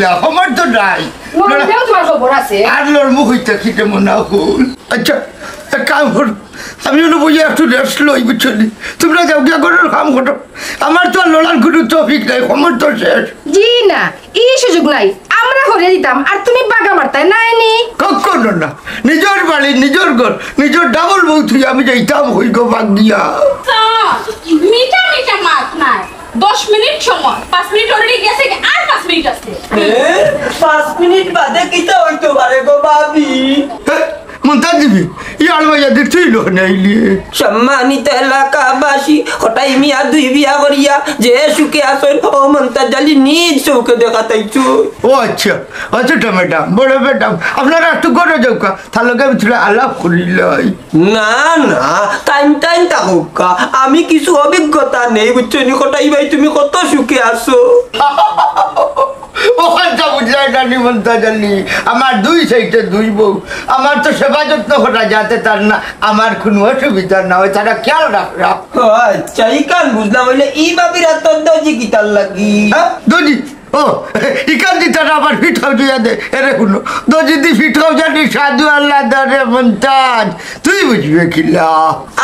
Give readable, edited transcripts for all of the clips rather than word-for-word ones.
কিলা আমার তো নাই আর লড়মু হইতে খিটে মনে হল আচ্ছা কাম কর আমি হলো বুঝে একটু রেস্ট লই বুঝলি তোমরা যাও গিয়া করো কাম করো আমার তো লড়ার কোনো টপিক নাই আমার তো শেষ জি না এই সুযোগ নাই আমরা করে দিতাম আর তুমি বাগা মারতাই নাইনি কখনো না নিজের বাড়ি নিজের ঘর নিজের ডাবল বউ তুই আমি যাইতাম হই গো বাগ দিয়া মিটা মিটা মাত নাই 10 মিনিট সময় 5 মিনিট অলরেডি গেছে আর 5 মিনিট আছে 5 মিনিট বাদে কিটা হইতো পারে গো ভাবি মন্তা দিবি ইয়ার ভাইয়া দেখতেই লোক নাইলি সম্মানিত এলাকাবাসী হঠাই মিয়া দুই বিয়া করিয়া যে সুখে আসেন ও মন্তা জালি নিজ চৌকে দেখাতাইছো ও আচ্ছা আচ্ছা ম্যাডাম বড় ম্যাডাম আপনারা একটু করে যাও কা তাহলে ভিতরে আলাপ করিলাই না না টাইম থাকুকা আমি কিছু অভিজ্ঞতা নেই বুঝছো নি হঠাই ভাই তুমি কত সুখে আসো ওখানটা বুঝলাই না নিমন্তা জানি আমার দুই সাইডে দুই বউ আমার তো সেবা যত্ন করা যাতে তার না আমার কোনো অসুবিধা না হয় তারা খেয়াল রাখ আচ্ছা ইকান বুঝলাম হইলে ই বাবির এত দজি কিতার লাগি দজি ও ইকান দি তারা আবার ফিট হাউ দিয়া দে এরে শুনো দজি দি ফিট হাউ জানি সাধু আল্লাহ দরে মন্তাজ তুই বুঝবে কিলা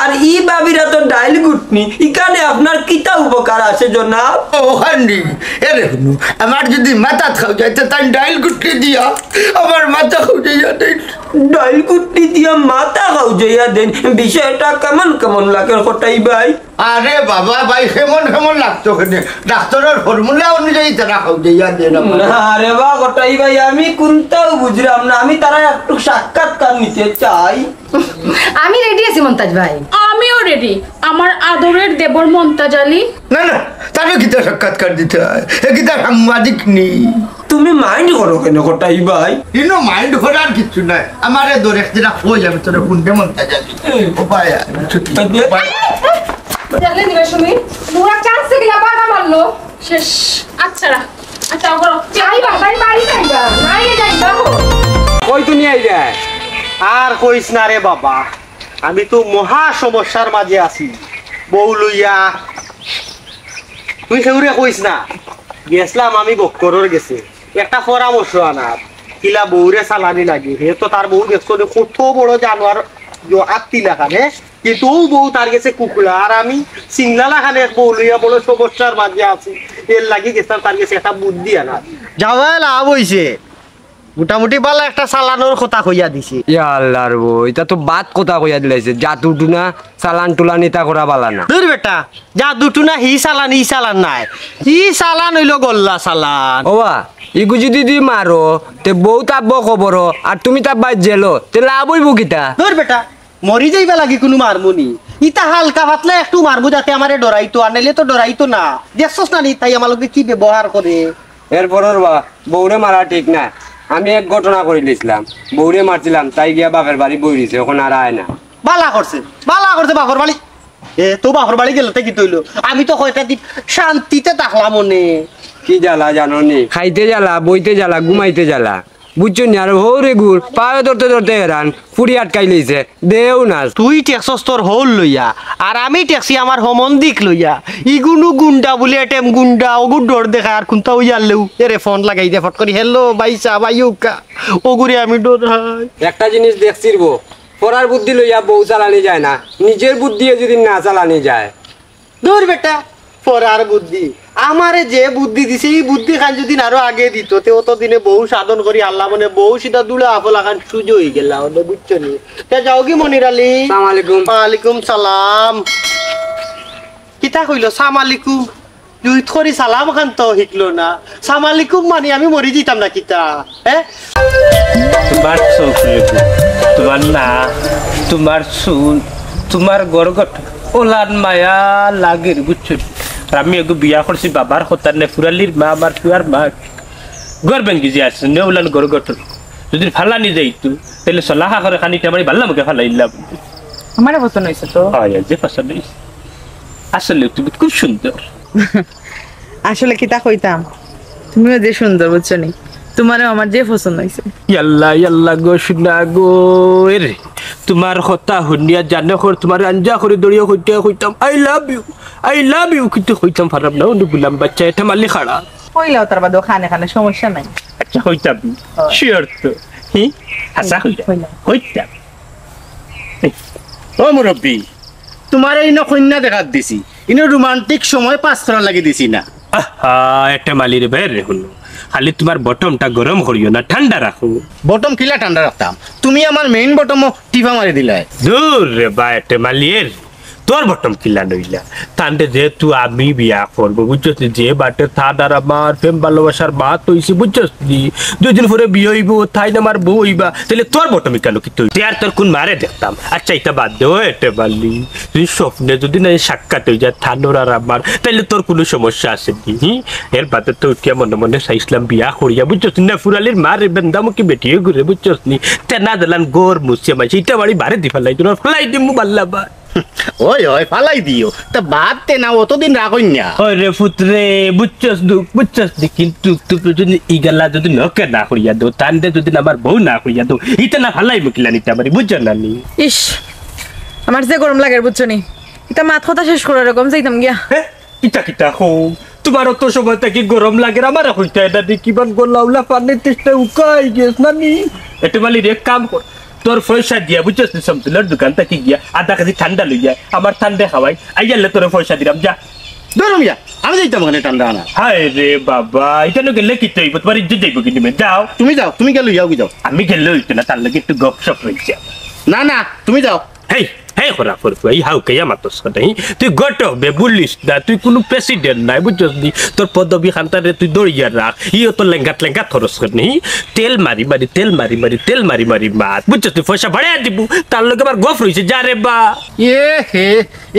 আর ই বাবিরা তো ডাইল গুটনি ইকানে আপনার কিতা উপকার আছে জনাব ওখানে এরে শুনো আমার যদি মাথা খাও যায় তো তাই ডাইল গুটলি দিয়া আমার মাথা খাও যাইয়া দেন ডাইল গুটনি দিয়া মাথা খাও যাইয়া দেন বিষয়টা কেমন কেমন লাগে হঠাই ভাই আরে বাবা ভাই কেমন লাগতো ওখানে ডাক্তারের ফর্মুলা অনুযায়ী তারা খাও যাইয়া দেন আরে বা হঠাই ভাই আমি কোনটাও বুঝলাম না আমি তারা একটু সাক্ষাৎকার নিতে চাই আমি রেডি আছি মন্তাজ ভাই আমিও রেডি আমার আদরের দেবর মন্তাজ আলী না না তাহলে কিতা সাক্ষাৎকার দিতে হয় এ কিতা সাংবাদিক নেই তুমি মাইন্ড করো কেন হঠাই ভাই ইনো মাইন্ড করার কিছু নাই আমারে ধরে একদিন হয়ে যাবে তোরা কোনটা মনটা যাবি উপায় জানলে দিবে শুনি পুরা চান্স গিলা বাগা মারলো শেষ আচ্ছা আচ্ছা ওগো যাইবা বাড়ি যাইবা নাই যাইবা কই তো নিয়ে যায় আর কইস না রে বাবা আমি তো মহা সমস্যার মাঝে আছি বউ লইয়া তুই সেগুলো কইস না গেছলাম আমি বক্করের গেছে একটা পরামর্শ আনার কিলা বউরে চালানি লাগে হে তো তার বউ দেখছো কত বড় জানোয়ার আত্মি লাখানে কিন্তু ও বউ তার গেছে কুকুরা আর আমি সিংলা লাখানে বউ লইয়া বড় সমস্যার মাঝে আছি এর লাগি গেছিলাম তার গেছে একটা বুদ্ধি আনার যাওয়া লাভ হইছে মোটামুটি বালা একটা চালানোর কথা কইয়া দিছি আল্লাহর বউ এটা তো বাদ কথা কইয়া দিলাইছে জাদু টুনা চালান টুলান এটা করা বালা না দূর বেটা জাদু টুনা হি চালান নাই হি চালান হইল গল্লা চালান ওবা ইগু যদি তুই মারো তে বউ তাব্ব খবর আর তুমি তাব্বা জেলো তে লাভ হইব কিতা দূর বেটা মরি যাইবা লাগি কোনো মারমুনি ইতা হালকা পাতলা একটু মারবো যাতে আমারে ডরাইতো আর নাইলে তো ডরাইতো না দেখছস না নি তাই আমার লোকে কি ব্যবহার করে এরপর বউরে মারা ঠিক না আমি এক ঘটনা করে দিয়েছিলাম বউরে মারছিলাম তাই গিয়া বাপের বাড়ি বই দিছে ওখানে আর আয় না বালা করছে বাপর বাড়ি তো বাপর বাড়ি গেল কি তৈলো আমি তো কয়টা দিন শান্তিতে থাকলাম মনে কি জ্বালা জানো নি খাইতে জ্বালা বইতে জ্বালা ঘুমাইতে জ্বালা বুঝছো নি আর হৌরে গুড় পায়ে ধরতে হেরান পুরি আটকাই লইছে দেও না তুই ট্যাক্সস তোর হোল লইয়া আর আমি ট্যাক্সি আমার হোমন দিক লইয়া ইগুনু গুন্ডা বলে এটেম গুন্ডা ওগুর ডর দেখা আর কোনটা উইয়ালেও এরে ফোন লাগাই দে ফট করি হেলো বাইসা বাইউকা ওগুরে আমি ডর হাই একটা জিনিস দেখছিরব পড়ার বুদ্ধি লইয়া বউ চালানি যায় না নিজের বুদ্ধি যদি না চালানি যায় দূর বেটা পড়ার বুদ্ধি আমারে যে বুদ্ধি দিছে এই বুদ্ধি খান যদি আরো আগে দিত তে অত দিনে বহু সাধন করি আল্লাহ মানে বহু সিধা দুলা আফলা খান সুজো হয়ে গেল ওটা বুঝছো নি তে যাও কি মনির আলী আসসালামু আলাইকুম ওয়ালাইকুম সালাম কিতা কইলো সালাম আলাইকুম তুই থরি সালাম খান তো হিকলো না সালাম আলাইকুম মানে আমি মরি দিতাম না কিতা হ্যাঁ তোমার চোখ তোমার না তোমার চুল তোমার গরগট ওলান মায়া লাগের বুঝছো আমি এগো বিয়া করছি বাবার হতার নে ফুরালির মা আমার ফুয়ার মা গর বেঙ্গি যে আছে নে ওলান গরগট যদি ফালানি যাইতো তাহলে সলাহা করে খানিটা আমি ভাল্লা মুখে ফালাইলাম আমার পছন্দ হয়েছে তো আয়া যে পছন্দ হইছে আসলে তুমি খুব সুন্দর আসলে কি তা কইতাম তুমিও যে সুন্দর বুঝছো নি তোমারও আমার যে পছন্দ হয়েছে ইয়াল্লা গো শুনা গো রে তোমার কথা শুনিয়া জানে তোমার আঞ্জা করে দড়িয়ে হইতাম আই লাভ ইউ কিন্তু হইতাম পারাম না গুলাম বাচ্চা এটা মালি খাড়া কইলাও তার বাদেও খানে খানে সমস্যা নাই। আচ্ছা হইতাম শিওর তো হাসা হইতাম। ও মুরব্বী তোমার এই কন্যা দেখাত দিছি ইনো রোমান্টিক সময় 5 ফোড়ন লাগি দিছি না। আহা একটা মালির বের হলো খালি তোমার বটমটা গরম করিও না ঠান্ডা রাখো। বটম কিলা ঠান্ডা রাখতাম তুমি আমার মেইন বটম টিপা মারি দিলাই। দূর রে বা একটা মালির তোর বটম কিলা নইলা তান্ডে যেহেতু আমি বিয়া করবো বুঝছস যে বাটে থাদার আমার প্রেম ভালোবাসার বাত হইছে বুঝছস নি 2 দিন পরে বিয়ে হইব তাই না আমার বউ হইবা তাহলে তোর বটম কেন কি তুই আর তোর কোন মারে দেখতাম। আচ্ছা এটা বাদ দে এটা বালি তুই স্বপ্নে যদি না সাক্ষাৎ হয়ে যায় থানোর আর আমার তাহলে তোর কোনো সমস্যা আছে নি এর বাদে তো উঠিয়া মনে মনে চাইছিলাম বিয়া করিয়া বুঝছস না ফুরালির মার বেন্দামুখী বেটিয়ে ঘুরে বুঝছস নি তেনা দিলাম গোর মুছিয়া মাইছে এটা বাড়ি বাড়ি দি ফেলাই তোর ফেলাই দিমু বাল্লাবা। ওই ওই ফালাই দিও তা বাদ তে না অতদিন রাখইনা। ওই রে পুত্রে বুঝছস দি কিন্তু তুই যদি ইগালা যদি নকে না করিয়া দো তান্ডে যদি আমার বউ না করিয়া দো ইটা না ফালাই মুকিলা নিতে পারি বুঝছ না নি। ইস আমার যে গরম লাগে বুঝছো নি এটা মাথা কথা শেষ করে এরকম যাইতাম গিয়া। কিটা কিটা হো তোমার তো সময় থেকে গরম লাগে আমার হইতে এটা দি কিবান গোলাউলা পানি তেষ্টা উকাই গেছ না নি। এটা মালি রে কাম কর তোর পয়সা দিয়া বুঝছস সমতুলার দোকান থেকে গিয়া আধা কেজি ঠান্ডা লই যায় আমার ঠান্ডা খাওয়াই আইয়ালে তোর পয়সা দিলাম যা ধরুম ইয়া আমি যাইতাম ওখানে ঠান্ডা আনা। হায় রে বাবা এটা নো গেলে কি তৈব তোমার ইজ্জত যাইব কি নিমে যাও তুমি গেল যাও কি যাও আমি গেলে হইতো না তার লগে একটু গপসপ রয়েছে। না না তুমি যাও। হেই হেই খরা ফরফু এই হাউ কে মাতস নাই তুই গট বে বলিস না তুই কোনো প্রেসিডেন্ট নাই বুঝছস নি তোর পদবি খানটারে তুই দড়িয়া রাখ ইও তো লেঙ্গা খরচ করনি তেল মারি মারি মাত বুঝছস তুই পয়সা ভাড়া দিব তার লগে আমার গফ রইছে যা রে বা এ হে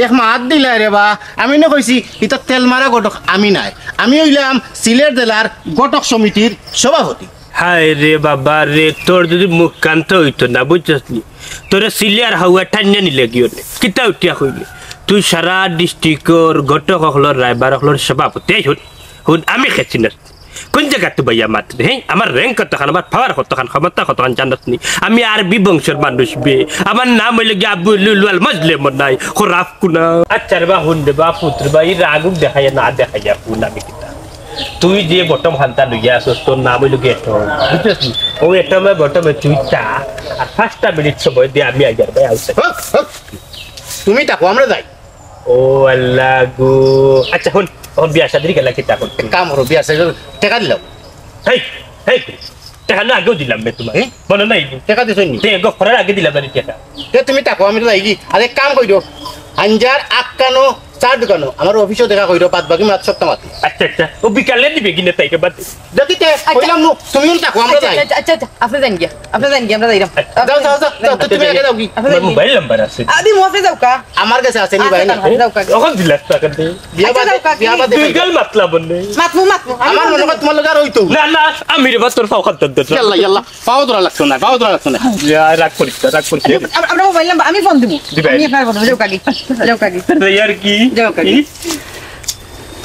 এক মাত দিলাই রে বা আমি না কইছি এটা তেল মারা গটক আমি নাই আমি হইলাম সিলেট জেলার গটক সমিতির সভাপতি। হায় রে বাবা রে তোর যদি মুখ কান্ত হইতো না বুঝছস নি তোরে সিলিয়ার হাওয়া ঠান্ডা নিলে গিয়ে কিতা উঠিয়া হইলে তুই সারা ডিস্ট্রিক্টর ঘটক হলর রায়বার হলর সভাপতি হুন আমি খেছি না কোন জায়গা তো ভাইয়া মাত্র হ্যাঁ আমার র্যাঙ্ক কতখান আমার পাওয়ার কতখান ক্ষমতা কতখান জানাস নি আমি আরবি বংশের মানুষ বে আমার নাম হইলে গিয়ে আবু লুলুয়াল মজলে নাই খরাফ কুনা। আচ্ছা রে বা হুন রে বা পুত্র বা এই রাগুক দেখাইয়া না দেখাইয়া হুন আমি কিতা তুই যে বটম হান্তা লইয়া আসছ তোর নাম হইল গেটো বুঝছিস ও এটা আমার বটমে চুইটা আর 5টা মিনিট সময় দিয়ে আমি আইয়ার ভাই আউছে তুমি তাকো আমরা যাই। ও আল্লাহ গো আচ্ছা হুন ও বিয়া শাদি গেলা কিতা করতে কাম করো বিয়া সে টাকা দিলাও। হেই হেই টাকা না আগেও দিলাম বে তোমার বলো নাই টাকা দিছই নি তে গো ফরার আগে দিলাম না টাকা তে তুমি তাকো আমি যাই কি আরে কাম কইরো আঞ্জার আক্কানো চার দোকানো আমার অফিসও দেখা কইরো বাদ বাকি মাত সপ্তাহ মাতি। আচ্ছা আচ্ছা ও বিকালে দিবে কিনে তাইকে বাদ দেখিতে কইলাম তুমিও তাকো আমরা যাই। আচ্ছা আপনি যান গিয়া আমরা যাইরাম। যাও যাও যাও তুমি আগে যাও কি আমার মোবাইল নাম্বার আছে আদি মোফে যাও কা আমার কাছে আছে নি ভাই না যাও কা ওখান দিলাস টাকা দে বিয়া বাদে তুই গেল মতলব নেই মাতমু আমার মনে হয় তোমার লগা রইতো না না আমি রে বাস তোর ফাও খাত দে ইয়াল্লা ইয়াল্লা পাও ধরা লাগতো না রাগ করিস আমরা মোবাইল নাম্বার আমি ফোন দিব দিবে। আমি আপনার ফোন যাও কাকি यार की যাও কাকি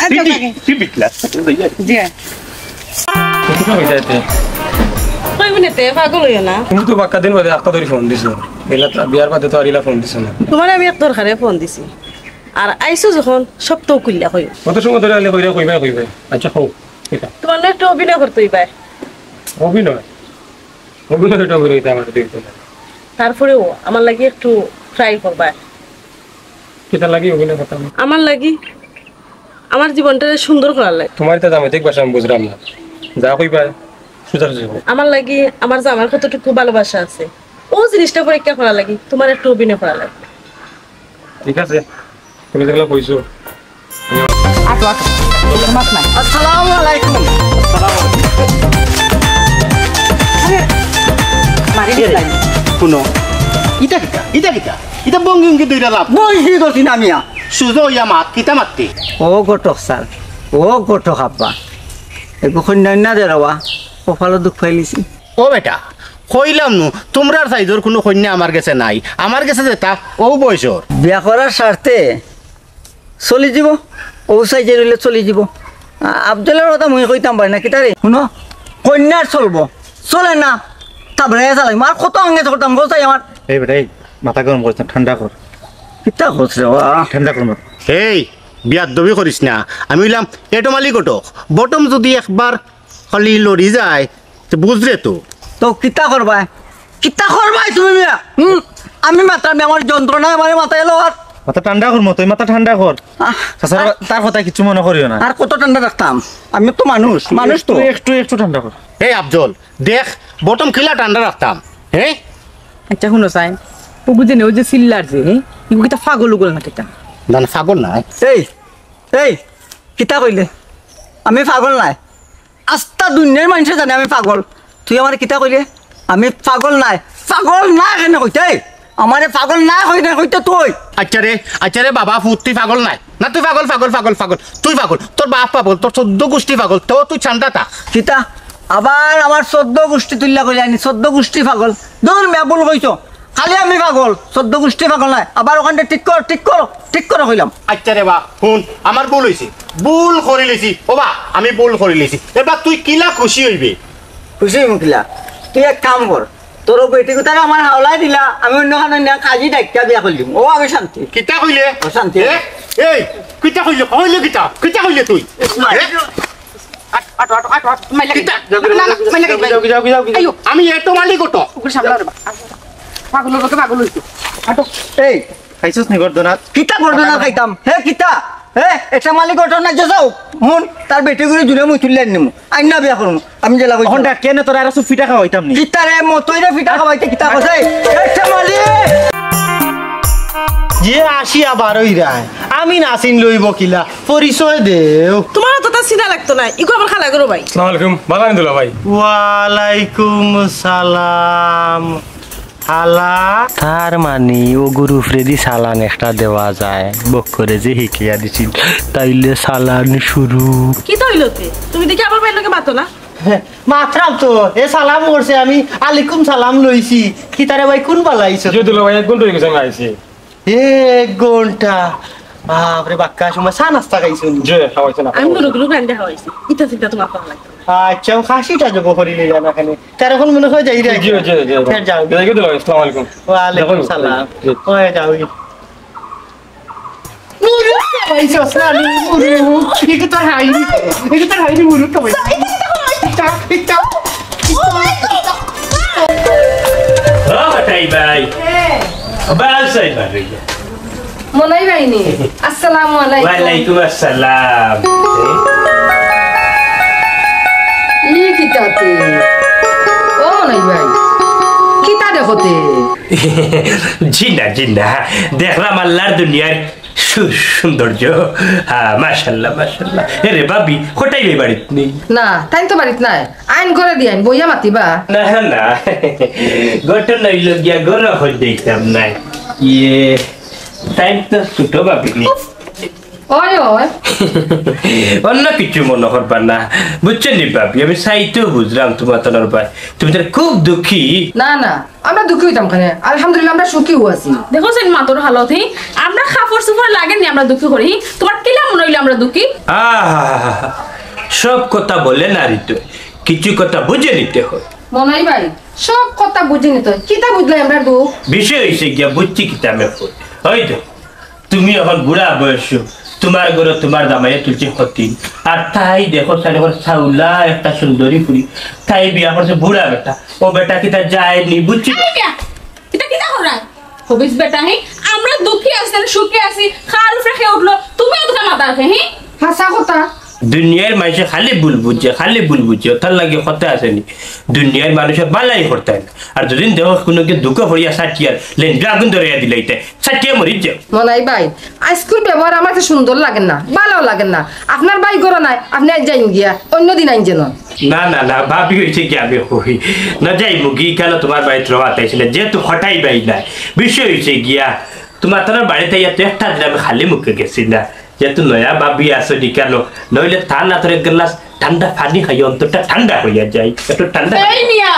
যাও কাকি की बिकला জি কই মিনিটে পাগল হইও না তুমি তো বাক্কা দিন বাদে আক্কা ধরে ফোন দিছো এলা বিয়ার বাদে তো আরিলা ফোন দিছো না তোমার আমি এক দরকারে ফোন দিছি আর আইছো যখন সব তো কইলা কই কত সময় ধরে আলে কইবা আচ্ছা হও এটা তোমার না একটু অভিনয় করতে হইবা অভিনয়টা করে এটা আমার দেখতে না তারপরেও আমার লাগি একটু ট্রাই করবা কিটা লাগি অভিনয় কথা আমার লাগি আমার জীবনটা সুন্দর করার লাগে তোমার তো দামে দেখবা আমি বুঝলাম না যা কইবা সুজার যাবো আমার লাগি আমার জামার কতটুকু ভালোবাসা আছে ও জিনিসটা পরীক্ষা করা লাগি তোমার একটু অভিনয় করা লাগে ঠিক আছে তুমি যেগুলো কইছো মাছ নাই আসসালামু আলাইকুম। মারি দিলাই শুনো ইটা ইটা বঙ্গি দুইটা লাভ মই কি করছি না মিয়া সুজো ইয়া মাত কিতা মাততে ও গটক স্যার ও গটক আব্বা একটু কন্যা দে রাবা কপালে দুঃখ ফাইলিছি ও বেটা কইলাম নু তোমরার সাইজর কোনো কন্যা আমার কাছে নাই আমার কাছে যেটা ও বয়সর বিয়া করার স্বার্থে চলি যাব ও সাইজে রইলে চলি যাব আবদুল্লার কথা মই কইতাম পারি না কিতারে শুনো কন্যার চলবো চলে না তারপরে চালাই মার কত আঙ্গে করতাম গোসাই আমার এই বেটা এই মাথা গরম করছ ঠান্ডা কর কিতা করছে ঠান্ডা কর এই বিয়ার দবি করিস না আমি বললাম এটো মালিক ওটক বটম যদি একবার খালি লড়ি যায় তো বুঝলে তো তো কিতা করবাই তুমি মিয়া আমি মাত্রামি আমার যন্ত্রণা আমার মাথায় এলো আর মাথা ঠান্ডা কর মতো মাথা ঠান্ডা কর তার কথা কিছু মনে করিও না আর কত ঠান্ডা রাখতাম আমি তো মানুষ তো একটু ঠান্ডা কর এই আফজল দেখ বটম খিলা ঠান্ডা রাখতাম হ্যাঁ আচ্ছা শুনো সাইন ও বুঝে নে ও যে সিল্লার যে ইগো কিতা পাগল উগল না কিতা না পাগল নাই এই কিতা কইলে আমি পাগল নাই আস্তা দুনিয়ার মানুষে জানে আমি পাগল তুই আমার কিতা কইলে আমি পাগল নাই কেন কইতে আমারে পাগল না হই না কইতে তুই আচ্ছা রে বাবা ফুট তুই পাগল নাই না তুই পাগল তুই পাগল তোর বাপ পাগল তোর 14 গোষ্ঠী পাগল তো তুই ঠান্ডা থাক কিতা আবার আমার 14 গোষ্ঠী তুল্লা কইলে আনি 14 গোষ্ঠী পাগল দূর মে ভুল কইছো খালি আমি পাগল 14 গোষ্ঠী পাগল নাই আবার ওখানে ঠিক কর কইলাম আচ্ছা রে বা শুন আমার ভুল হইছে ভুল করে লইছি ও বা আমি ভুল করে লইছি এবার তুই কিলা খুশি হইবে খুশি মুখিলা তুই এক কাম কর তোর বেটি কোথায় আমার হাওলাই দিলা আমি অন্যখানে না কাজী ডাক্কা বিয়া করলিম ও আমি শান্তি কিতা কইলে শান্তি এই কিতা কইলে কিতা কইলে তুই আমি এত মালিক ওটো এই খাইছস নি গর্দনাথ কিতা গর্দনাথ খাইতাম হে কিতা হে একটা মালিক ওটো না যাও হুন তার বেটি করে জুড়ে মুই তুললে নিমু আইনা বিয়া করুম আমি জেলা কই হন্ডা কেন তোর আর ফিটা খাওয়াইতাম নি কিতা রে মতইরে ফিটা খাওয়াইতে কিতা কইছে একটা মালিক যে আসি আবার ওই রায় আমি নাসিন লইব কিলা পরিচয় দেও তোমার তো চিন্তা লাগতো না ইগো আমার খালা করো ভাই আসসালামু আলাইকুম ভালো আছেন ভাই ওয়ালাইকুম সালাম হালা তার মানে ও গুরু ফ্রেদি সালান একটা দেওয়া যায় বক করে যে হিকিয়া দিছিল তাইলে সালান শুরু কি তো হইলতে তুমি দেখি আমার ভাইয়ের লোকে মাতো না মাত্রাম তো এ সালাম করছে আমি আলাইকুম সালাম লইছি কি তারে ভাই কোন বালাইছো যদুল ভাই এক ঘন্টা হয়ে গেছে আইছি 1 ঘন্টা বাপরে বাক্কা সময় চা নাস্তা খাইছো যে খাওয়াইছে না আমি গুরু রান্না খাওয়াইছি ইটা চিন্তা তোমার ভালো লাগে আচ্ছা খাসিটা যাবো করিলে জানা খানে তার এখন মনে হয় যাই রে জি ফের যাও আসসালামু আলাইকুম ওয়ালাইকুম সালাম ওই যাও মুরু খাইছো সালাম মুরু কি তো হাইনি মুরু খাইছো ইটা হটাই ভাই বাল সাই ভাই মনাই ভাইনি আসসালামু আলাইকুম ওয়ালাইকুম আসসালাম ই কিতাতে ও মনাই ভাই কিতা দেখতে জিনা দেখলাম আল্লাহর দুনিয়ার সৌন্দর্য হ্যাঁ মাশাল্লাহ এরে ভাবি হটাই ভাই বাড়িত নেই না তাই তো বাড়িত নাই আইন করে দি আইন বইয়া মাতিবা না ঘটনা হইল গিয়া গর হয়ে দেখতাম না ইয়ে টাইম তো ছোট ভাবি নি ওই অন্য কিছু মনে করবা না বুঝছেন নি ভাবি আমি সাইতেও বুঝলাম তোমার তোর ভাই তুমি তো খুব দুঃখী না আমরা দুঃখী হইতাম কেন আলহামদুলিল্লাহ আমরা সুখী আছি দেখো সেন মাতর হালত হি আমরা খাফর সুফর লাগেনি আমরা দুঃখী করি তোমার কিলা মনে হইলো আমরা দুঃখী সব কথা বলে না ঋতু কিছু কথা বুঝে নিতে হয় মনাই ভাই সব কথা বুঝে নিত কিতা বুঝলাই আমরা দুঃখ বিষয় হয়েছে গিয়া বুঝছি কিতা আমি হয়তো তুমি এখন বুড়া বয়স তোমার ঘরে তোমার জামাইয়ে তুলছে ক্ষতি আর তাই দেখো সাড়ে সাউলা একটা সুন্দরী পুরি তাই বিয়া করছে বুড়া বেটা ও বেটা কিতা যায়নি বুঝছি এটা কিতা করা হবিস বেটা হি আমরা দুঃখী আছি সুখী আছি খার উপরে খেয়ে উঠলো তুমি ওটা মাথা রাখে হি হাসা কথা দুনিয়ার মানুষে খালি ভুল বুঝছে তার লাগে কথা আসেনি দুনিয়ার মানুষের বালাই করতে হয় না আর যদি দেখো কোনো কি দুঃখ ভরিয়া সাটিয়ার লেন্ডা আগুন ধরিয়া দিলাইতে সাটিয়া মরি যাও মনাই ভাই আজকুল ব্যবহার আমার সুন্দর লাগেন না ভালো লাগেন না আপনার ভাই গরো নাই আপনি আজ যাইন গিয়া অন্যদিন আইন যেন না ভাবি হয়েছে কি আমি হই না যাই মুগি কেন তোমার বাড়িতে রওয়াতাইছিল যেহেতু হঠাই বাই নাই বিষয় হয়েছে গিয়া তোমার তোমার বাড়িতে ইয়াতে একটা দিন আমি খালি মুখে গেছি না যেহেতু নয়া ভাবি আসো নি কেন নইলে তা না তোর এক গ্লাস ঠান্ডা পানি খাই অন্তরটা ঠান্ডা হইয়া যায় একটু ঠান্ডা এই মিয়া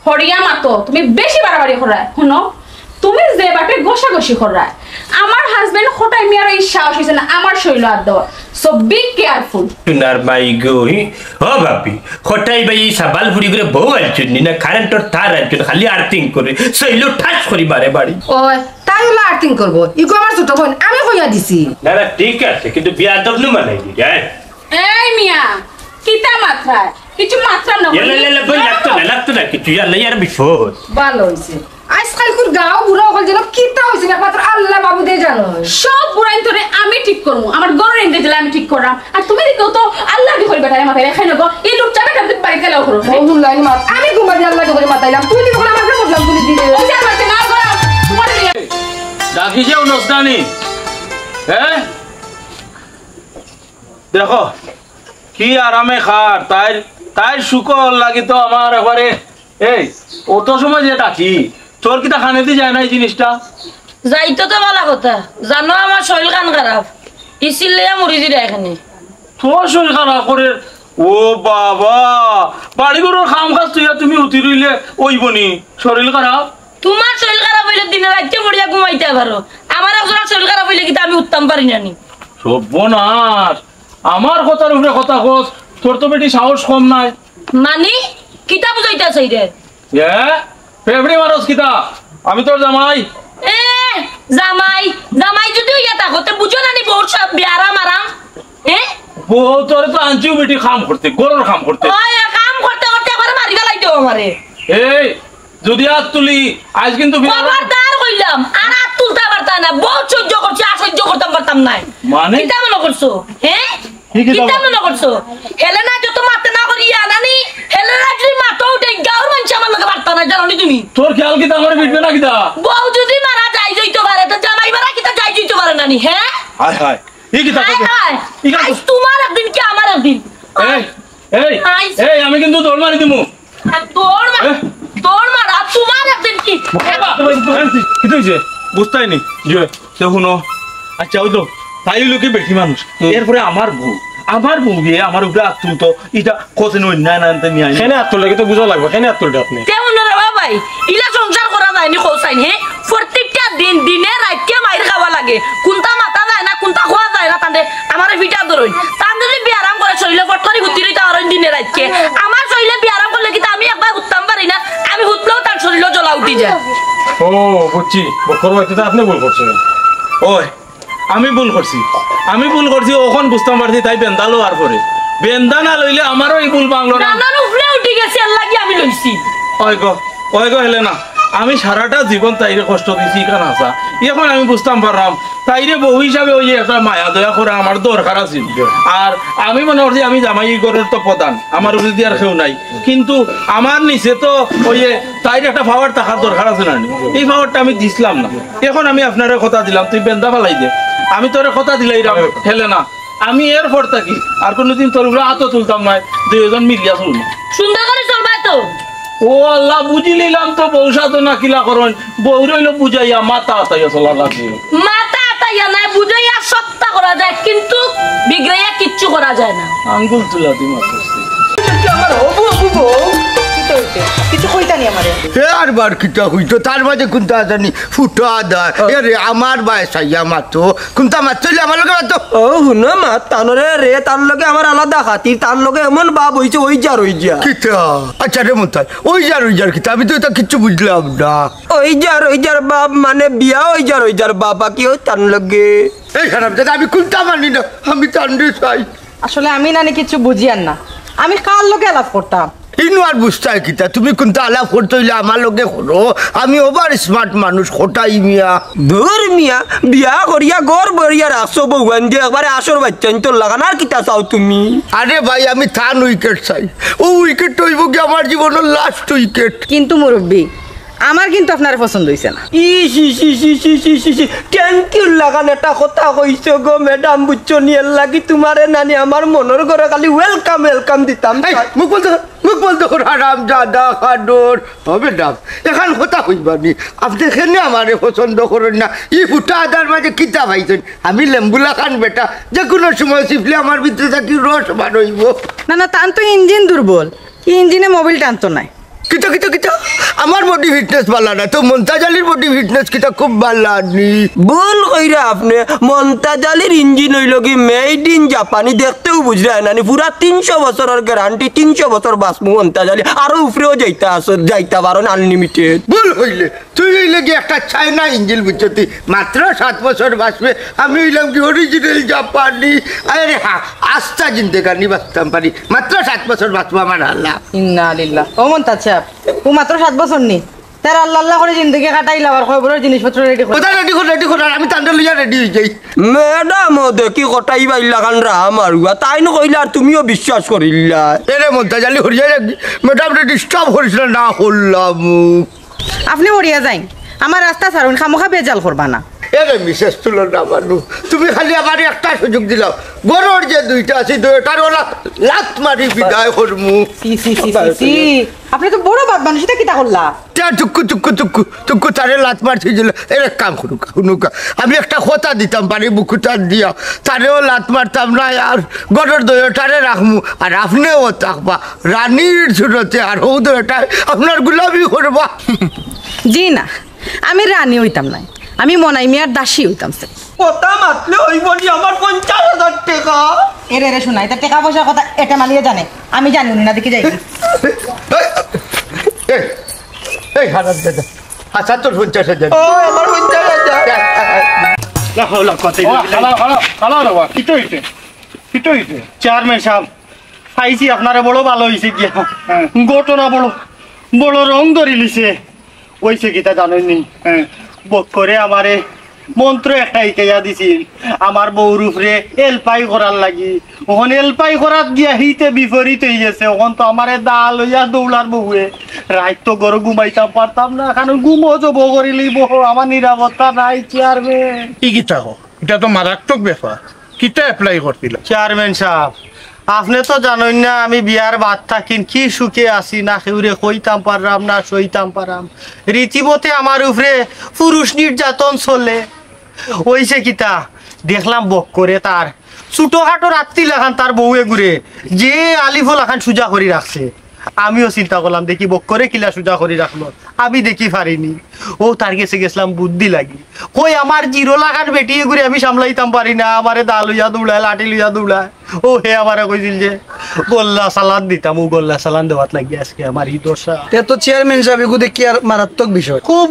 হরিয়া মাতো তুমি বেশি বাড়াবাড়ি করা শুনো তুমি যে বাটে গোসাগোসি করা আমার হাজবেন্ড হঠাই মিয়ার এই সাহস হইছে না আমার শৈল আর দেওয়া সো বি কেয়ারফুল তুনার মাই গো ও ভাবি হঠাই বাই সাবাল ফুড়ি করে বউ আনছুন না কারেন্টর তার আনছুন খালি আর্থিং করে শৈল ঠাস করি মারে বাড়ি ওই তা তাইও আর্টিং করবো ইগো আমার ছোট বোন আমি কইয়া দিছি না না ঠিক আছে কিন্তু বিয়া দবনু মানাই দি এই মিয়া কিতা মাত্রা কিছু মাত্রা না এলে বই লাগতো না কিছু ইয়াল্লা ইয়ার বিপদ ভালো হইছে আজকাল কুর গাঁও বুড়া হল যেন কিতা হইছে একমাত্র আল্লাহ বাবু দে জানো সব বুড়াইন তোরে আমি ঠিক করবো আমার গরুর এনতে দিলে আমি ঠিক করলাম আর তুমি দেখো তো আল্লাহ দি কইবে তাই মাথায় রেখে নেবো এই লোকটা বেটা তুই বাড়ি গেলাও করো বহুল লাইন মাত আমি ঘুমাই আল্লাহ করে মাতাইলাম তুই দি বলে আমাকে বললাম তুই দিলে ওই যে আমাকে না করো তোমার নিয়ে ডাকি যাও নস্তানি হ্যাঁ দেখো কি আরামে খার তাই শুকর লাগি তো আমার একবারে এই অত সময় যে ডাকি তোর কিটা খানে দিয়ে যায় না এই জিনিসটা যাইতো তো ভালো কথা জানো আমার শরীর কান খারাপ ইসিলে মরি দিলে এখানে তোর শরীর খারাপ করে ও বাবা বাড়ি ঘরের খাম খাস তুই তুমি উঠি রইলে ওইবনি শরীর খারাপ তোমার শরীর খারাপ হইলে দিনে রাতে মরিয়া ঘুমাইতে পারো আমার একজন শরীর খারাপ হইলে কিন্তু আমি উঠতাম পারি না নি সর্বনাশ আমার কথার উপরে কথা কস তোর তো বেটি সাহস কম নাই মানে কিতা বুঝাইতাছে রে ফেভরি মারস কিতা আমি তোর জামাই এ জামাই যদি হইয়া থাকো তে বুঝো না নি বহুত সব বিয়ারাম আরাম বউ তোর তো আনছিও বেটি কাম করতে গরুর কাম করতে ওই কাম করতে করতে একবার মারি ফেলাই দেও আমারে এই যদি হাত তুলি আজ কিন্তু খবরদার কইলাম আর হাত তুলতে পারতাম না বহুত সহ্য করছি আর সহ্য করতে পারতাম না মানে কিতা মনে করছো কিতা মনে করছো হেলেনা যত মাতে না করিয়া নানি হেলেনা যদি মাথা উঠে গাঁর মানুষ আমার লগে পারতা না জানো নি তুমি তোর খেয়াল কিতা আমার বিটবে না কিতা বউ যদি মারা যাই যাইতে পারে তো জামাই মারা কিতা যাই যাইতে পারে নানি হায় হায় এই কিতা আজ তোমার একদিন কি আমার একদিন এই আমি কিন্তু দৌড় মারি দিমু দৌড় মারা তোমার একদিন কি কি হইছে বুঝতাইনি যে শুনো আচ্ছা ওই তো তাই লোকে বেশি মানুষ এরপরে আমার বউ গিয়ে আমার উপরে হাত তুলতো এটা কত অন্যায় না নিয়ে আইনি কেন হাত তুললে তো বুঝা লাগবে কেন হাত তুলতে আপনি কেমন রে ভাই ইলা সংসার করা যায়নি খোসাইন প্রত্যেকটা দিনে রাতে মাইর খাওয়া লাগে কোনটা মাথা যায় না কোনটা খোয়া যায় না তান্ডে আমার ভিটা ধরুন তান যদি বিয়ারাম করে শরীরে ফট করে ঘুরতে রইতে আর দিনে রাতে আমার শরীরে বিয়ারাম করলে কি আমি একবার উঠতাম পারি না আমি উঠলেও তার শরীরে জ্বলা উঠি যায় ও বুঝছি বকর ভাই তো আপনি ভুল করছেন ওই আমি ভুল করছি ওখন বুঝতাম পারছি তাই বেন্দালো আর পরে বেন্দা না লইলে আমারও এই ভুল বাংলো না নানার উপরে উঠে গেছে আল্লাহ কি আমি লইছি ওই গো হেলে না আমি সারাটা জীবন তাইরে কষ্ট দিছি কারণ আসা এখন আমি বুঝতাম পারলাম তাইরে বহু হিসাবে ওই একটা মায়া দয়া করে আমার দরকার আছে আর আমি মনে করছি আমি জামাই ঘরের তো প্রধান আমার উপরে দিয়ে আর কেউ নাই কিন্তু আমার নিচে তো ওই তাইরে একটা পাওয়ার থাকার দরকার আছে না এই পাওয়ারটা আমি দিছিলাম না এখন আমি আপনার কথা দিলাম তুই বেন্দা ফেলাই দে আমি তোর কথা দিলাই হেলে না আমি এরপর থাকি আর কোনোদিন তোর উপরে হাতও তুলতাম না দুইজন মিলিয়া চলবো সুন্দর করে চলবা তো ও আল্লাহ বুঝি নিলাম তো বউ সাথে না কিলা করেন বউ রইল বুঝাইয়া মাথা আতাইয়া চলা লাগে মাথা আতাইয়া নাই বুঝাইয়া সত্তা করা যায় কিন্তু বিগ্রাইয়া কিচ্ছু করা যায় না আঙ্গুল তুলা দিই মাত্র আমার হবু হবু বউ কিছু কইতানি আমারে আর বার কিটা হইতো তার মাঝে কোনটা জানি ফুটা দেয় এরে আমার বয়স আইয়া মাতো কোনটা মাছ চলে আমার লগে মাতো ও হুনো মা তানরে রে তার লগে আমার আলাদা খাতির তার লগে এমন বাপ হইছে ওই যা কিটা আচ্ছা রে মতাই ওই যার কিটা আমি তো এটা কিচ্ছু বুঝলাম না ওই যার বাপ মানে বিয়া ওই যার বাবা কি ওই তার লগে এই খারাপ দাদা আমি কোনটা মানি না আমি তান্ডে চাই আসলে আমি নানি কিছু বুঝিয়ান না আমি কার লগে আলাপ করতাম ইনু আর বুঝতে কিতা তুমি কোনটা আলাপ করতে হইলে আমার লগে করো আমি ওভার স্মার্ট মানুষ খোটাই মিয়া ধর মিয়া বিয়া করিয়া গড় বরিয়া রাখছো বউয়ান যে একবারে আসর বাচ্চান তোর লাগান আর কিতা চাও তুমি আরে ভাই আমি থান উইকেট চাই ও উইকেট হইব কি আমার জীবনের লাস্ট উইকেট কিন্তু মুরব্বী আমার কিন্তু আপনার পছন্দ হইছে না থ্যাংক ইউ লাগান একটা কথা কইছো গো ম্যাডাম বুঝছো নিয়ে লাগি তোমারে নানি আমার মনের ঘরে খালি ওয়েলকাম দিতাম মুখ বলতে হারাম দাদা খাডোর হবে না এখন কথা কইবানি আপনি এখানে আমারে পছন্দ করেন না ই ফুটা আদার মাঝে কিতা ভাইছেন আমি লেম্বুলা খান বেটা যে কোনো সময় চিপলে আমার ভিতরে থাকি রস বার হইব না তান তো ইঞ্জিন দুর্বল ইঞ্জিনে মোবিল টানতো নাই কিতা কিতা কিতা আমার বডি ফিটনেস ভালো না তো মমতাজ আলীর বডি ফিটনেস কিতা খুব ভালো নি ভুল কইরা আপনি মমতাজ আলীর ইঞ্জিন হইল কি মেড ইন জাপানি দেখতেও বুঝরা নানি পুরা 300 বছরের গ্যারান্টি 300 বছর বাসমু মমতাজ আলী আরো উপরেও যাইতা পারেন আনলিমিটেড ভুল হইলে তুই হইলে কি একটা চায়না ইঞ্জিন বুঝছি মাত্র 7 বছর বাঁচবে আমি হইলাম কি অরিজিনাল জাপানি আরে হ্যাঁ আস্থা জিন্দেগানি বাঁচতাম পারি মাত্র 7 বছর বাঁচবো আমার আল্লাহ ইন্না লিল্লাহ ও মমতাজ সাহেব ও মাত্র 7 বছর নি তার আল্লাহ আল্লাহ করে জিন্দগি কাটাইলা আর খবরের জিনিসপত্র রেডি করে কোথা রেডি কর আমি তান্ডা লইয়া রেডি হই যাই ম্যাডাম দেখি কটাই বাইলা কান রাহা মারুয়া তাই ন কইলা আর তুমিও বিশ্বাস করিলা এরে মমতাজ আলী হরিয়া ম্যাডাম রে ডিস্টার্ব করিস না হল্লাম আপনি ওড়িয়া যাই আমার রাস্তা ছাড়ুন খামোখা বেজাল করবা না এরে মিসেস তুলনা মানু তুমি খালি আমার একটা সুযোগ দিলাও গরুর যে দুইটা আছে দুইটার ওলা লাত মারি বিদায় করমু সি আপনি তো বড় বাদ মানুষ এটা কিটা করলা চুক্কু তারে লাত মারছিল এর কাম শুনুকা আমি একটা কথা দিতাম পারি বুকুটা দিয়া তারেও লাত মারতাম না আর গরুর দইটারে রাখমু আর আপনিও থাকবা রানীর ছোটতে আর ও দইটা আপনার গুলাবি করবা জি না আমি রানী হইতাম না আমি মনাই মিয়ার দাসী হইতাম স্যার কথা মাতলে হইব নি আমার 50,000 টাকা এরে রে শোনা এটা টাকা পয়সার কথা এটা মালিয়ে জানে আমি জানি উনি না দেখি যাই এই হারাম দাদা আচ্ছা তোর 50,000 ও আমার 50,000 লা হলা কথা হালা কিটো হইছে চেয়ারম্যান সাহেব পাইছি আপনারা বড় ভালো হইছে গিয়া ঘটনা বড় রং ধরি লিছে ওইছে কিতা জানেননি বক করে আমারে মন্ত্র একটা ইকাইয়া দিছিল আমার বউর উপরে এলপাই করার লাগি ওখানে এলপাই করার গিয়া হিতে বিপরীত হয়ে গেছে ওখান তো আমারে দাল হইয়া দৌড়ার বউয়ে রাত তো গরু ঘুমাইতাম পারতাম না কারণ ঘুমো জব করি লিব আমার নিরাপত্তা নাই চেয়ারম্যান কি কিতা হো এটা তো মারাত্মক ব্যাপার কিতা এপ্লাই করছিল চেয়ারম্যান সাহেব আপনি তো জানেন না আমি বিয়ার বাদ থাকিন কি সুখে আছি না কেউরে কইতাম পারলাম না সইতাম পারাম রীতিমতে আমার উপরে পুরুষ নির্যাতন চলে ওইছে কিতা দেখলাম বক করে তার ছোটখাটো রাত্রি লেখান তার বউয়ে ঘুরে যে আলিফ লাখান সুজা করে রাখছে আমিও চিন্তা করলাম দেখি বক করে কিলা সুজা করে রাখলো আমি দেখি পারিনি ও তার কাছে গেছিলাম বুদ্ধি লাগি কই আমার জিরো লাখান বেটিয়ে ঘুরে আমি সামলাইতাম পারি না আমারে দা লইয়া দৌড়ায় লাঠি লইয়া দৌড়ায় ও হে আমারে কইছিল যে গোল্লা সালাদ দিতাম ও গোল্লা সালান দেওয়াত লাগি আজকে আমার এই দশা তো চেয়ারম্যান সাহেব এগুলো কি আর মারাত্মক বিষয় খুব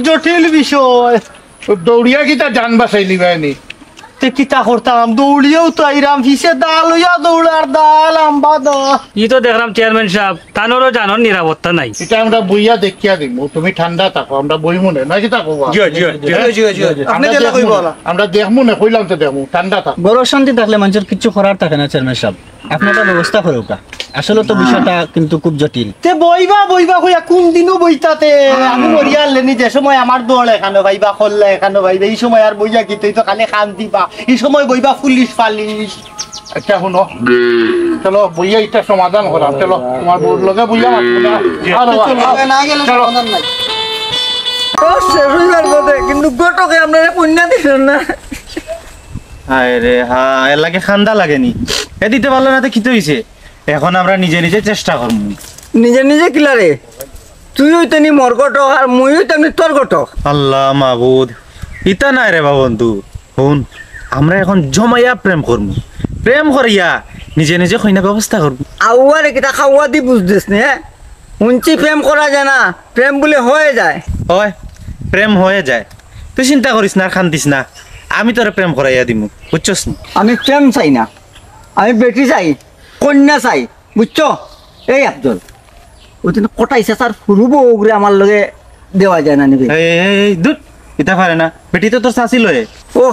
জটিল বিষয় দৌড়িয়া কিতা জান বাঁচাই নিবানি তে কিতা করতাম দৌড়িয়েও তো আইরাম ফিসে দা লইয়া দৌড়ার দাল আম্বা দা ই তো দেখলাম চেয়ারম্যান সাহেব তানোরও জানোর নিরাপত্তা নাই এটা আমরা বইয়া দেখিয়া দিব তুমি ঠান্ডা থাকো আমরা বই মনে না কিতা কবা আমরা দেখমু না কইলাম তো দেখমু ঠান্ডা থাকো বড় শান্তি থাকলে মানুষের কিছু করার থাকে না চেয়ারম্যান সাহেব আপনি একটা ব্যবস্থা করুক আসলে তো বিষয়টা কিন্তু খুব জটিল তে বইবা কইয়া কোন দিনও বইতাতে আমি মরিয়া লেনি যে সময় আমার দৌড় এখানে ভাইবা খল্লা এখানে ভাইবা এই সময় আর বইয়া কি তুই তো খালি খান দিবা এই সময় বইবা পুলিশ ফালিশ আচ্ছা শুনো চলো বইয়া এটা সমাধান করাম চলো তোমার বউর লগে বইয়া কিন্তু গোটকে আপনারা পুণ্যা দিচ্ছেন না হায় রে হ্যাঁ এর লাগে খান্দা লাগেনি এ দিতে পারলো না তো কি তো হইছে এখন আমরা নিজে নিজে চেষ্টা করবো নিজে নিজে কিলারে তুই হইতেনি মোর গটক আর মুই হইতাম তোর গটক আল্লাহ মাহবুদ ইতা নাই রে বা বন্ধু শুন আমরা এখন জমাইয়া প্রেম করিয়া নিজে নিজে কইনা ব্যবস্থা করবো আউয়ারে কিতা খাওয়া দি বুঝতেছ নে শুনছি প্রেম করা যায় না প্রেম বলে হয়ে যায় হয় প্রেম হয়ে যায় তুই চিন্তা করিস না খান্দিস না আমি তোরে প্রেম করাইয়া দিমু বুঝছস না আমি প্রেম চাই না আমি বেটি চাই কন্যা চাই বুঝছো এই আফজল ওই দিন কটাইছে তার ফুরুব ওগুলো আমার লগে দেওয়া যায় না নিবি এই দুধ এটা পারে না বেটি তো তোর শাশি লয়ে ও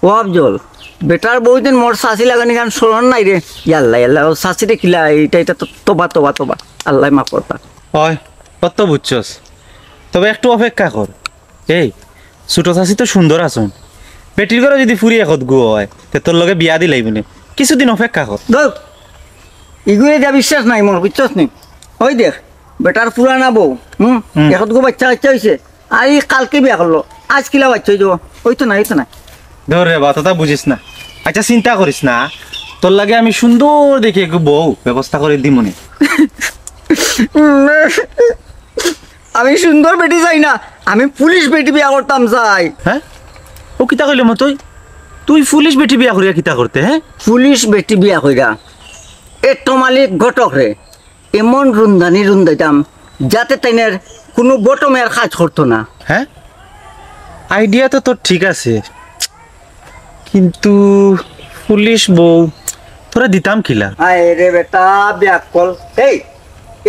ও আফজল বেটার বহুদিন মোর শাশি লাগানি কারণ স্মরণ নাই রে ইয়াল্লা ও শাশিরে খিলা এটা তো তোবা আল্লাহ মাফ করতা হয় কত বুঝছস তবে একটু অপেক্ষা কর এই ছোট শাশি তো সুন্দর আছন বেটির ঘরে যদি ফুরি এখন গু হয় তে তোর লগে বিয়া দিলাই মানে কিছুদিন অপেক্ষা কর দেখ ইগুয়ে যা বিশ্বাস নাই মোর বুঝছস নি ওই দেখ বেটার পুরানা বউ এখন গো বাচ্চা হয়েছে আর এই কালকে বিয়া করলো আজ কিলা বাচ্চা হয়ে যাবো ওই তো নাই ধর রে বাতটা বুঝিস না আচ্ছা চিন্তা করিস না তোর লাগে আমি সুন্দর দেখে বউ ব্যবস্থা করে দিমনে আমি সুন্দর বেটি চাই না, আমি পুলিশ বেটি বিয়া করতাম চাই। হ্যাঁ ও কিতা কইলে মো তুই পুলিশ বেটি বিয়া করিয়া কিতা করতে? হ্যাঁ পুলিশ বেটি বিয়া কইরা এটো মালিক ঘটক রে এমন রুন্দানি রুন্দাইতাম যাতে তাইনের কোনো বটমের কাজ করতো না। হ্যাঁ আইডিয়া তো তোর ঠিক আছে, কিন্তু পুলিশ বউ তোরা দিতাম কিলা? আয় রে বেটা বিয়া কল, এই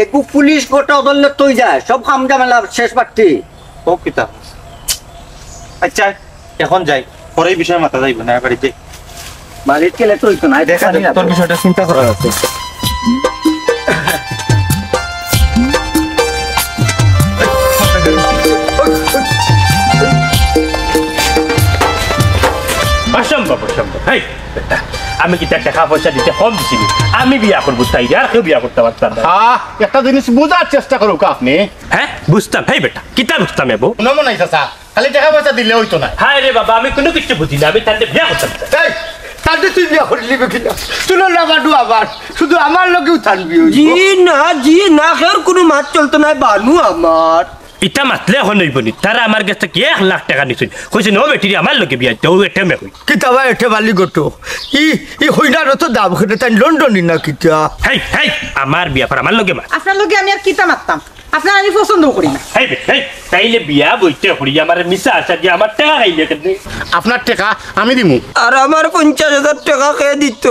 একু পুলিশ ঘটক ধরলে তুই যায় সব কাম জামেলা শেষ পাঠি। ও কিতা আচ্ছা এখন যাই, পরে এই বিষয়ে মাথা যাইব না বাড়িতে। বাড়িতে গেলে তুই তো নাই দেখা যাবে, তোর বিষয়টা চিন্তা করার আছে। অসম্ভব অসম্ভব। হেই বেটা, আমি কি তার টাকা পয়সা দিতে কম দিছি? আমি বিয়া করবো তাই আর কেউ বিয়া করতে পারতাম না। একটা জিনিস বুঝার চেষ্টা করুক আপনি। হ্যাঁ বুঝতাম। হেই বেটা কিতা বুঝতাম এবো? মনে নাই চাচা, খালি টাকা পয়সা দিলে হইতো না। হায় রে বাবা, আমি কোনো কিছু বুঝি না, আমি তাহলে বিয়া করতাম না। এই তাতে তুই বিয়া করলি কিনা? তুলো লাগাডু আবার শুধু আমার লগেও থাকবি। জি না খের কোনো মাত চলতো না বানু আমার। ইটা মাতলে এখন হইব নি? তারা আমার কাছে কি 1 লাখ টাকা নিছিল, কইছে নো বেটি আমার লগে বিয়া দিতে, ও এটা মে কই কিতাবা এঠে বালি গটো ই হইনার তো দাম খেতে তাই লন্ডনই না কিতা। হেই হেই আমার বিয়া পর আমার লগে মা। আপনার লগে আমি আর কিতা মারতাম, আপনার আমি পছন্দ করি না। হেই হেই তাইলে বিয়া বইতে করি আমার মিছা আছে যে আমার টাকা খাইলে কেন? আপনার টাকা আমি দিমু। আর আমার 50,000 টাকা কে দিত?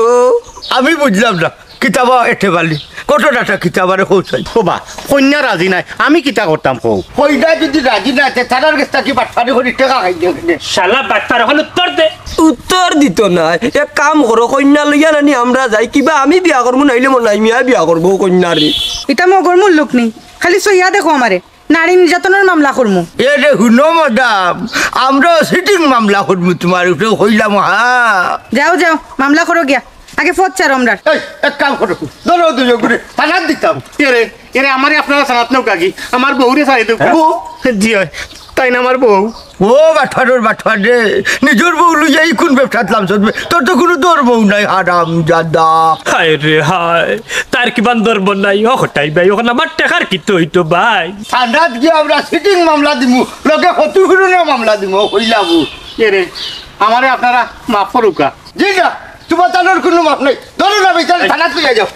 আমি বুঝলাম না কিতাবা এঠে বালি কতটা কিতাবারে কৌশাই বাবা কন্যা রাজি নাই, আমি কিতা করতাম কও? কইনা যদি রাজি না আছে তারার কাছে কি বাটপানি করে টাকা খাই দিয়ে শালা বাটপার এখন উত্তর দে। উত্তর দিত না। এক কাম করো, কন্যা লইয়া নানি আমরা যাই, কিবা আমি বিয়া করবো নাইলে মনে নাই মিয়া বিয়া করবো কন্যারে। এটা মগর মূল লোক নেই, খালি সইয়া দেখো আমারে নারী নির্যাতনের মামলা করমু। এ রে হুনো ম্যাডাম, আমরা সিটিং মামলা করবো তোমার উপরে হইলাম। হ্যাঁ যাও যাও মামলা করো গিয়া, আগে ফচ্চার আমরা। এক কাম করো, ধরো দুজন করে থানার দিতাম। এরে এরে আমারে আপনারা সারাত নাও কাকি, আমার বউরে সারাই দেব। জি হয় তাই না আমার বউ। ও বাটফারের বাটফার রে, নিজের বউ লইয়াই কোন ব্যবসা লাম চলবে? তোর তো কোনো তোর বউ নাই হারাম জাদা। হায় রে হায়, তার কি বান্দর বনাই ও হটাই ভাই, ওখানে আমার টাকার কি তো হইতো ভাই? থানাত গিয়ে আমরা সিটিং মামলা দিমু, লগে ক্ষতিপূরণের মামলা দিমু হইলাম। এরে আমারে আপনারা মাফ করুকা। জি না, তোমার তানোর কোনো মাপ নেই। ধরো না বেচারে থানাত লইয়া যাও।